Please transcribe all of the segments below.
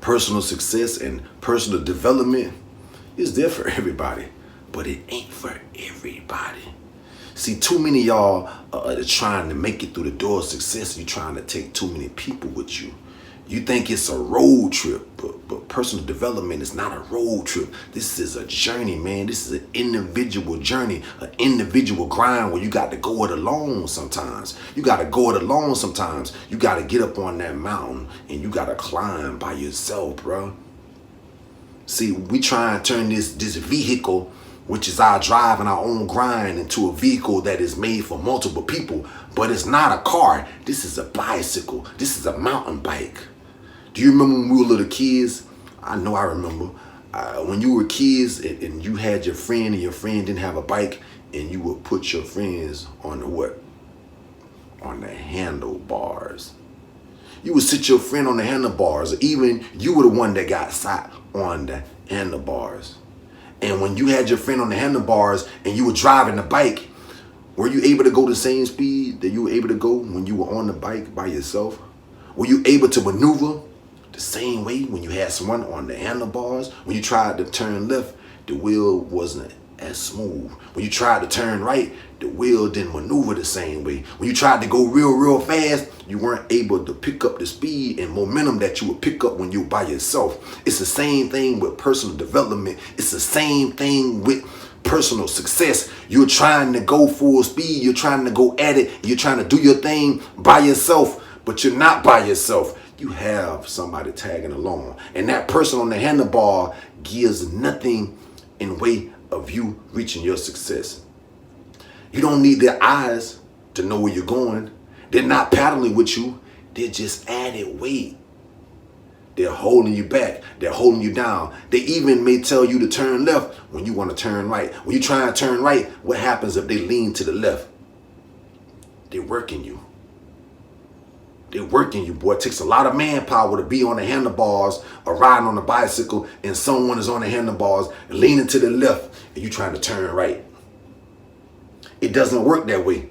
Personal success and personal development is there for everybody, but it ain't for everybody. See, too many of y'all are trying to make it through the door of success. You're trying to take too many people with you. You think it's a road trip, but personal development is not a road trip. This is a journey, man. This is an individual journey, an individual grind where you got to go it alone sometimes. You got to go it alone sometimes. You got to get up on that mountain and you got to climb by yourself, bro. See, we try and turn this vehicle, which is our drive and our own grind, into a vehicle that is made for multiple people, but it's not a car. This is a bicycle. This is a mountain bike. Do you remember when we were little kids? I know I remember. When you were kids and you had your friend and your friend didn't have a bike, and you would put your friends on the what? On the handlebars. You would sit your friend on the handlebars, or even you were the one that got sat on the handlebars. And when you had your friend on the handlebars and you were driving the bike, were you able to go the same speed that you were able to go when you were on the bike by yourself? Were you able to maneuver the same way when you had someone on the handlebars? When you tried to turn left, the wheel wasn't as smooth. When you tried to turn right, the wheel didn't maneuver the same way. When you tried to go real fast, you weren't able to pick up the speed and momentum that you would pick up when you were by yourself. It's the same thing with personal development. It's the same thing with personal success. You're trying to go full speed. You're trying to go at it. You're trying to do your thing by yourself, but you're not by yourself. You have somebody tagging along. And that person on the handlebar gives nothing in way of you reaching your success. You don't need their eyes to know where you're going. They're not paddling with you. They're just added weight. They're holding you back. They're holding you down. They even may tell you to turn left when you want to turn right. When you try and turn right, what happens if they lean to the left? They're working you. They're working you, boy. It takes a lot of manpower to be on the handlebars or riding on a bicycle and someone is on the handlebars and leaning to the left and you trying to turn right. It doesn't work that way.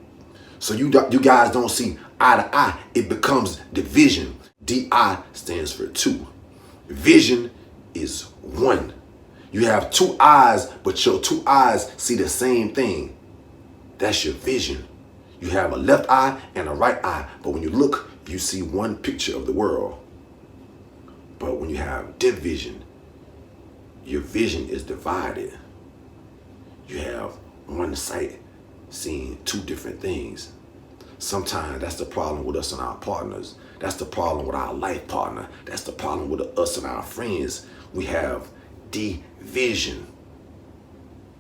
So you guys don't see eye to eye. It becomes division. DI stands for two. Vision is one. You have two eyes, but your two eyes see the same thing. That's your vision. You have a left eye and a right eye, but when you look, you see one picture of the world. But when you have division, your vision is divided. You have one sight seeing two different things. Sometimes that's the problem with us and our partners. That's the problem with our life partner. That's the problem with us and our friends. We have division.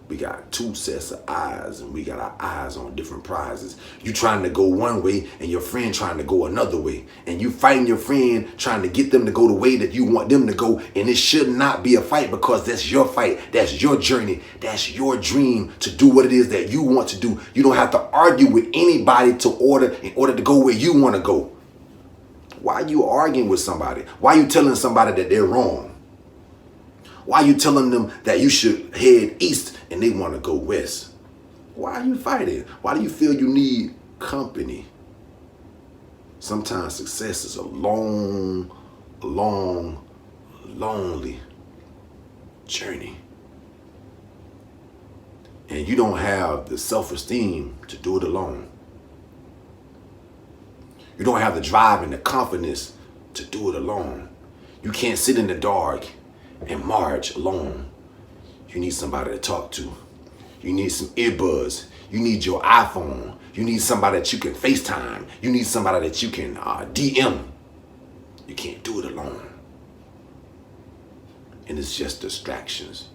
We got two sets of eyes and we got our eyes on different prizes. You trying to go one way and your friend trying to go another way. And you fighting your friend trying to get them to go the way that you want them to go. And it should not be a fight because that's your fight. That's your journey. That's your dream to do what it is that you want to do. You don't have to argue with anybody in order to go where you want to go. Why are you arguing with somebody? Why are you telling somebody that they're wrong? Why are you telling them that you should head east and they want to go west? Why are you fighting? Why do you feel you need company? Sometimes success is a long, lonely journey. And you don't have the self-esteem to do it alone. You don't have the drive and the confidence to do it alone. You can't sit in the dark and march alone. You need somebody to talk to. You need some earbuds. You need your iPhone. You need somebody that you can FaceTime. You need somebody that you can DM. You can't do it alone. And it's just distractions.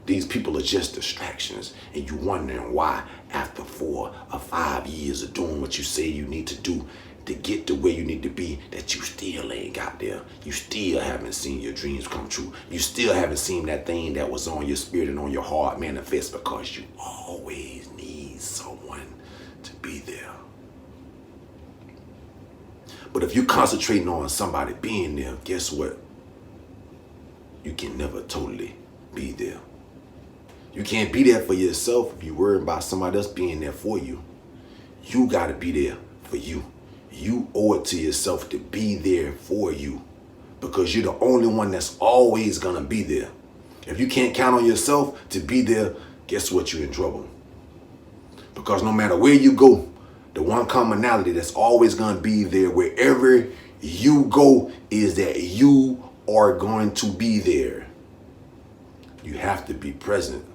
These people are just distractions. And you wondering why after 4 or 5 years of doing what you say you need to do to get to where you need to be, that you still ain't got there. You still haven't seen your dreams come true. You still haven't seen that thing that was on your spirit and on your heart manifest, because you always need someone to be there. But if you're concentrating on somebody being there, guess what? You can never totally be there. You can't be there for yourself if you're worried about somebody else being there for you. You got to be there for you. You owe it to yourself to be there for you. because you're the only one that's always gonna be there. If you can't count on yourself to be there, guess what? You're in trouble. Because no matter where you go, the one commonality that's always gonna be there wherever you go is that you are going to be there. You have to be present.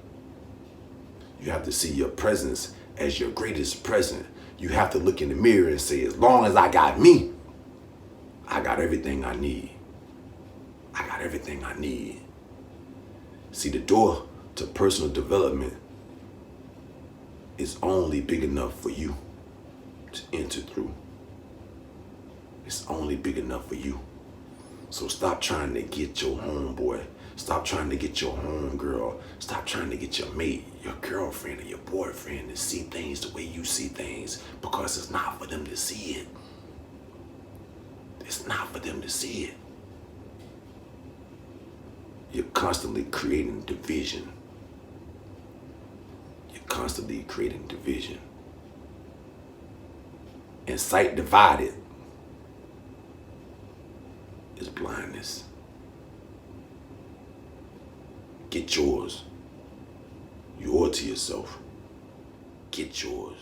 You have to see your presence as your greatest present. You have to look in the mirror and say, as long as I got me, I got everything I need. I got everything I need. See, the door to personal development is only big enough for you to enter through. It's only big enough for you. So stop trying to get your homeboy. Stop trying to get your homegirl. Stop trying to get your mate, your girlfriend, or your boyfriend to see things the way you see things, because it's not for them to see it. It's not for them to see it. You're constantly creating division. You're constantly creating division. And sight divided is blindness. Get yours. You owe it to yourself. Get yours.